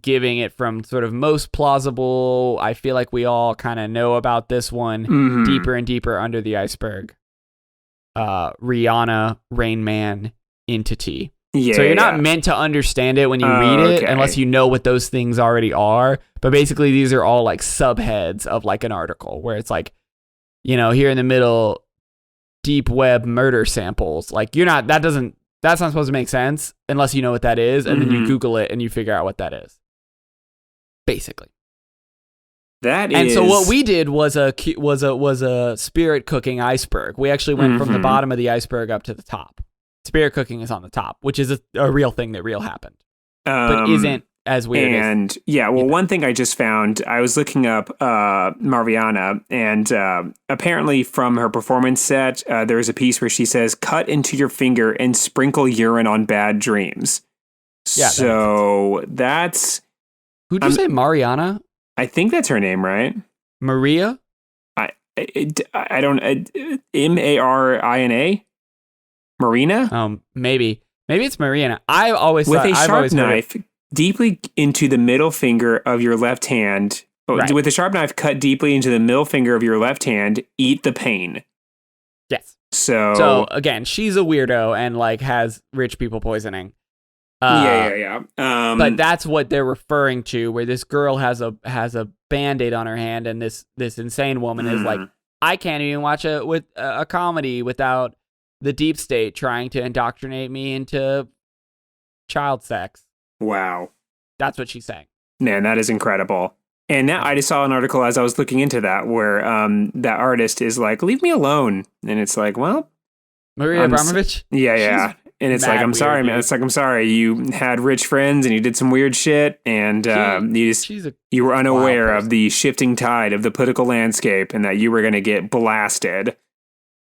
giving it from sort of most plausible, I feel like we all kind of know about this one, deeper and deeper under the iceberg. Rihanna, Rain Man, Entity. Yeah, so you're not meant to understand it when you read it unless you know what those things already are. But basically these are all like subheads of like an article where it's like, you know, here in the middle, deep web murder samples. Like that's not supposed to make sense unless you know what that is, and then you Google it and you figure out what that is. Basically. So what we did was a spirit cooking iceberg. We actually went from the bottom of the iceberg up to the top. Spirit cooking is on the top, which is a real thing that happened, but isn't as weird. And one thing I just found, I was looking up Mariana, and apparently from her performance set, there was a piece where she says, "Cut into your finger and sprinkle urine on bad dreams." Yeah, So that's Who'd you say, Mariana? I think that's her name, right? Maria? I don't Marina? Marina? Maybe it's Mariana. I always With thought, a I've sharp always heard knife deeply into the middle finger of your left hand. Right. With a sharp knife cut deeply into the middle finger of your left hand, eat the pain. Yes. So So again, she's a weirdo and like has rich people poisoning. yeah. But that's what they're referring to, where this girl has a Band-Aid on her hand, and this insane woman is like, I can't even watch a comedy without the deep state trying to indoctrinate me into child sex. Wow. That's what she's saying. Man, that is incredible. And now I just saw an article as I was looking into that where that artist is like, leave me alone. And it's like, well, Maria Abramovich? Yeah. And it's like, I'm sorry, man. It's like, I'm sorry. You had rich friends and you did some weird shit, and you were unaware of the shifting tide of the political landscape and that you were going to get blasted.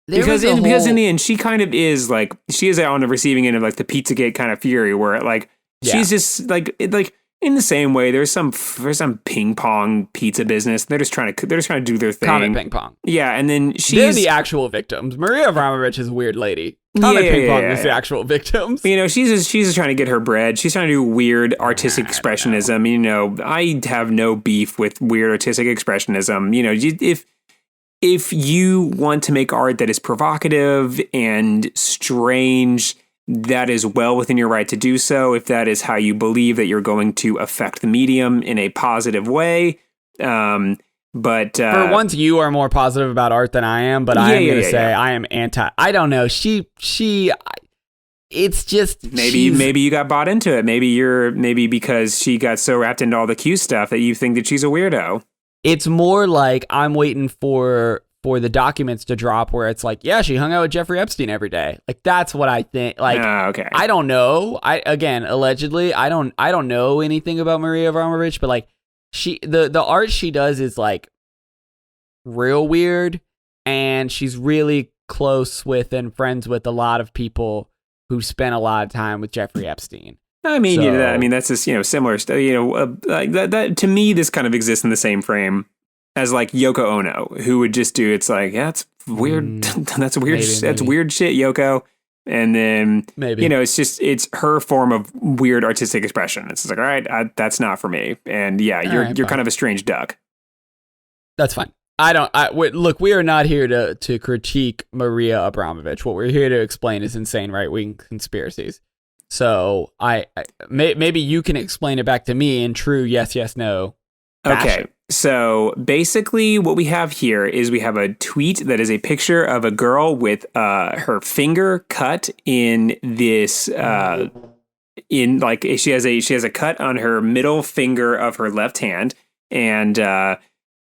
Because in the end, she kind of is like, she is on the receiving end of like the Pizzagate kind of fury, where like she's just like in the same way. There's some ping pong pizza business. They're just trying to do their thing. Comet ping pong. Yeah, and then they're the actual victims. Maria Abramovich is a weird lady. Comet ping pong is the actual victims. You know, she's just trying to get her bread. She's trying to do weird artistic expressionism. You know, I have no beef with weird artistic expressionism. You know, if you want to make art that is provocative and strange, that is well within your right to do so. If that is how you believe that you're going to affect the medium in a positive way. But for once, you are more positive about art than I am. But I'm going to say I am anti. I don't know. It's just maybe you got bought into it. Maybe because she got so wrapped into all the Q stuff that you think that she's a weirdo. It's more like I'm waiting for the documents to drop where it's like, yeah, she hung out with Jeffrey Epstein every day. Like, that's what I think. Like, okay. I don't know. Allegedly, I don't know anything about Maria Abramovich, but like the art she does is like real weird, and she's really close with and friends with a lot of people who spent a lot of time with Jeffrey Epstein. I mean, that's just, similar stuff. Like that to me, this kind of exists in the same frame as like Yoko Ono, who would just do, it's like, yeah, it's weird. That's weird. That's weird shit, Yoko. And then, it's her form of weird artistic expression. It's like, all right, that's not for me. And yeah, you're kind of a strange duck. That's fine. Look, we are not here to critique Maria Abramovich. What we're here to explain is insane right-wing conspiracies. So maybe you can explain it back to me in true yes, no fashion. Okay. So basically what we have here is we have a tweet that is a picture of a girl with her finger cut in this she has a cut on her middle finger of her left hand, and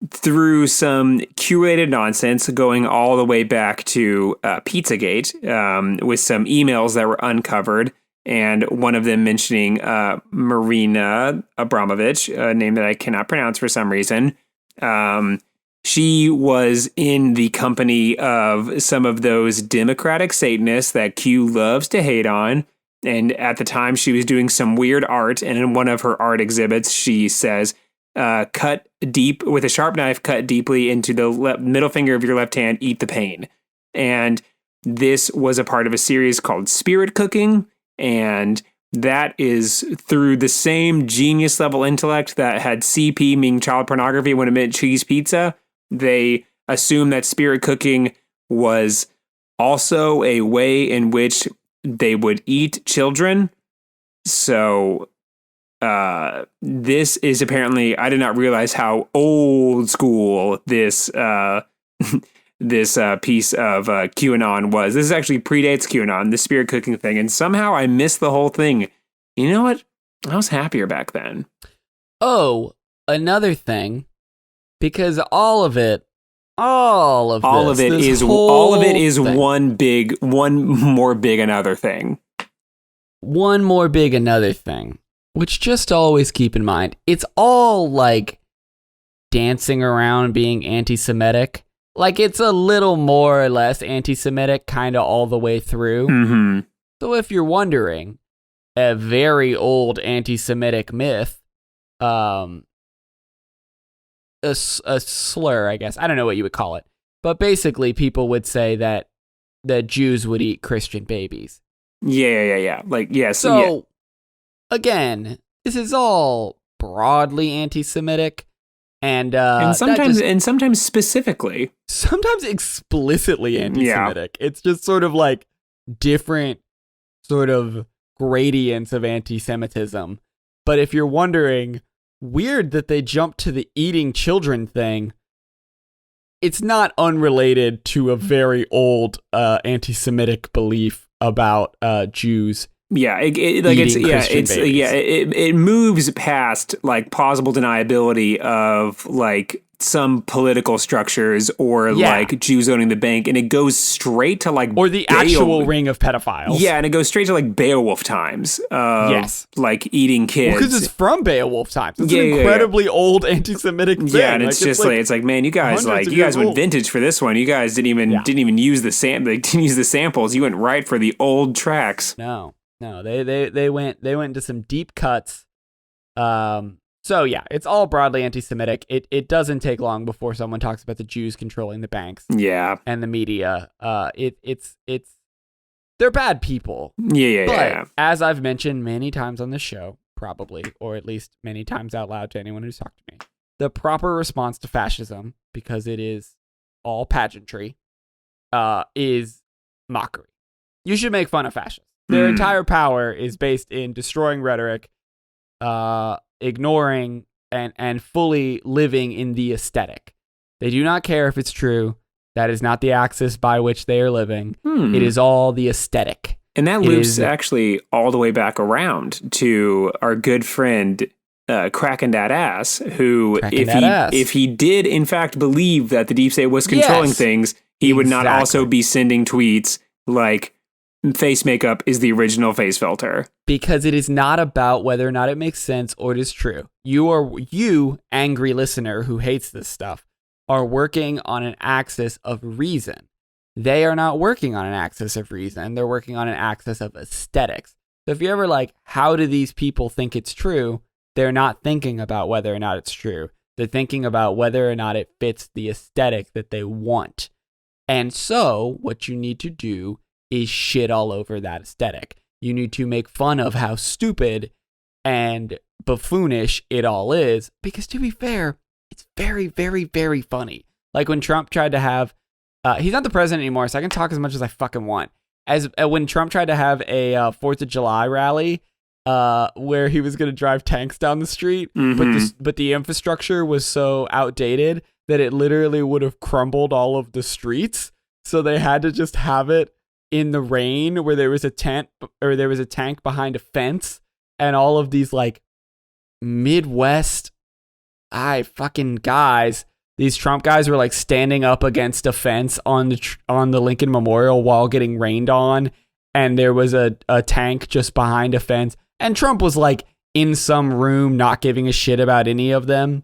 through some curated nonsense going all the way back to Pizzagate, with some emails that were uncovered, and one of them mentioning Marina Abramovich, a name that I cannot pronounce for some reason. She was in the company of some of those Democratic Satanists that Q loves to hate on. And at the time, she was doing some weird art. And in one of her art exhibits, she says, cut deep with a sharp knife, cut deeply into the middle finger of your left hand, eat the pain. And this was a part of a series called Spirit Cooking. And that is through the same genius level intellect that had CP, meaning child pornography, when it meant cheese pizza. They assumed that spirit cooking was also a way in which they would eat children. So this is apparently, I did not realize how old school this this piece of QAnon was. This actually predates QAnon, the spirit cooking thing, and somehow I missed the whole thing. You know what? I was happier back then. Oh, another thing, because all of it is one more big another thing. One more big another thing, which just always keep in mind, it's all like dancing around being anti-Semitic. Like, it's a little more or less anti-Semitic kind of all the way through. Mm-hmm. So if you're wondering, a very old anti-Semitic myth, a slur, I guess. I don't know what you would call it. But basically, people would say that Jews would eat Christian babies. Yeah. Like, yes. So, again, this is all broadly anti-Semitic. And sometimes specifically. Sometimes explicitly anti-Semitic. Yeah. It's just sort of like different sort of gradients of anti-Semitism. But if you're wondering, weird that they jumped to the eating children thing, it's not unrelated to a very old anti-Semitic belief about Jews. Yeah, it moves past like plausible deniability of like some political structures or like Jews owning the bank, and it goes straight to like or the actual ring of pedophiles. Yeah, and it goes straight to like Beowulf times. Like eating kids because it's from Beowulf times. It's an incredibly old anti-Semitic thing. Yeah, and it's just like it's like, man, you guys went vintage for this one. You guys didn't even use the they didn't use the samples. You went right for the old tracks. No, they went into some deep cuts. So yeah, it's all broadly anti-Semitic. It doesn't take long before someone talks about the Jews controlling the banks. Yeah, and the media. It's they're bad people. Yeah. As I've mentioned many times on this show, probably, or at least many times out loud to anyone who's talked to me, the proper response to fascism, because it is all pageantry, is mockery. You should make fun of fascists. Their entire power is based in destroying rhetoric, ignoring and fully living in the aesthetic. They do not care if it's true. That is not the axis by which they are living. It is all the aesthetic. And that loops actually all the way back around to our good friend Cracking That Ass, who if he did in fact believe that the deep state was controlling things, he would not also be sending tweets like face makeup is the original face filter. Because it is not about whether or not it makes sense or it is true. You, angry listener who hates this stuff, are working on an axis of reason. They are not working on an axis of reason. They're working on an axis of aesthetics. So if you're ever like, how do these people think it's true? They're not thinking about whether or not it's true. They're thinking about whether or not it fits the aesthetic that they want. And so what you need to do is shit all over that aesthetic. You need to make fun of how stupid and buffoonish it all is, because to be fair, it's very, very, very funny. Like when Trump tried to have, he's not the president anymore, so I can talk as much as I fucking want. As when Trump tried to have a 4th of July rally, where he was going to drive tanks down the street, but the infrastructure was so outdated that it literally would have crumbled all of the streets. So they had to just have it in the rain where there was a tent or there was a tank behind a fence, and all of these like Midwest guys, these Trump guys were like standing up against a fence on the Lincoln Memorial while getting rained on, and there was a tank just behind a fence, and Trump was like in some room not giving a shit about any of them.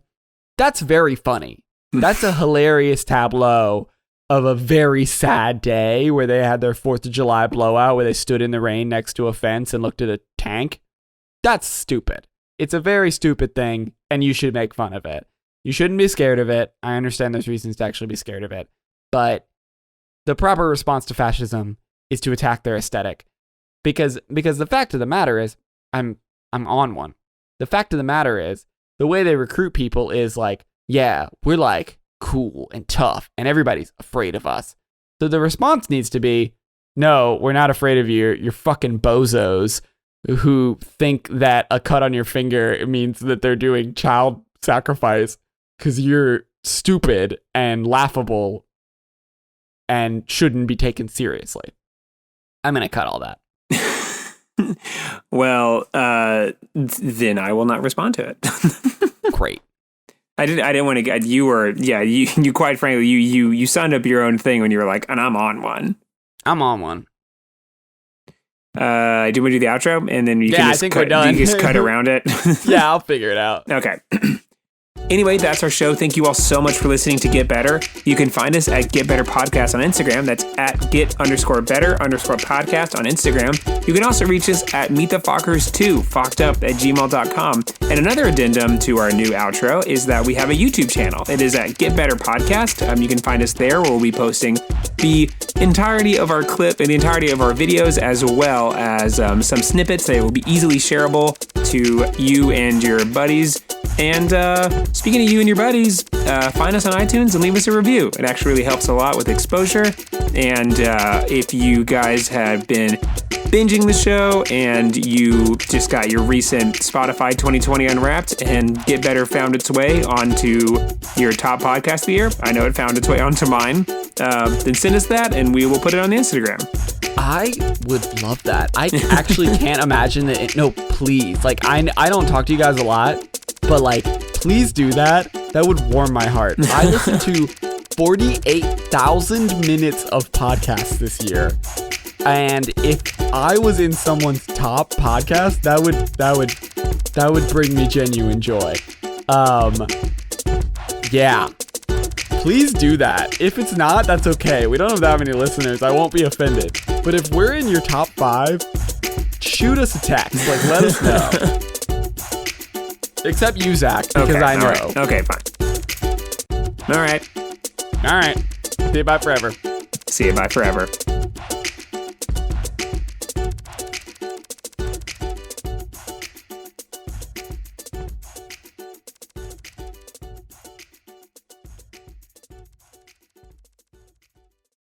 That's very funny. That's a hilarious tableau of a very sad day where they had their 4th of July blowout where they stood in the rain next to a fence and looked at a tank. That's stupid. It's a very stupid thing, and you should make fun of it. You shouldn't be scared of it. I understand there's reasons to actually be scared of it, but the proper response to fascism is to attack their aesthetic, because the fact of the matter is, I'm on one. The fact of the matter is, the way they recruit people is like, yeah, we're like cool and tough, and everybody's afraid of us. So the response needs to be, no, we're not afraid of you. You're fucking bozos who think that a cut on your finger means that they're doing child sacrifice because you're stupid and laughable and shouldn't be taken seriously. I'm going to cut all that. Well, then I will not respond to it. Great. I didn't want to get you quite frankly, you signed up your own thing when you were like, and I'm on one. I'm on one. Do we do the outro? And then you I think we're done. You just cut around it. Yeah, I'll figure it out. Okay. Anyway, that's our show. Thank you all so much for listening to Get Better. You can find us at Get Better Podcast on Instagram. That's at get_better_podcast on Instagram. You can also reach us at meetthefockers2, fockedup@gmail.com. And another addendum to our new outro is that we have a YouTube channel. It is at Get Better Podcast. You can find us there where we'll be posting the entirety of our clip and the entirety of our videos, as well as some snippets that will be easily shareable to you and your buddies. And speaking of you and your buddies, find us on iTunes and leave us a review. It actually really helps a lot with exposure. And if you guys have been binging the show and you just got your recent Spotify 2020 Unwrapped and Get Better found its way onto your top podcast of the year, I know it found its way onto mine, then send us that and we will put it on the Instagram. I would love that. I actually can't imagine that. No, please. Like, I don't talk to you guys a lot, but like, please do that. That would warm my heart. I listened to 48,000 minutes of podcasts this year. And if I was in someone's top podcast, that would bring me genuine joy. Yeah. Please do that. If it's not, that's okay. We don't have that many listeners. I won't be offended. But if we're in your top 5, shoot us a text. Like, let us know. Except you, Zach, because I know. Right. Okay, fine. All right. See you, bye forever. See you, bye forever.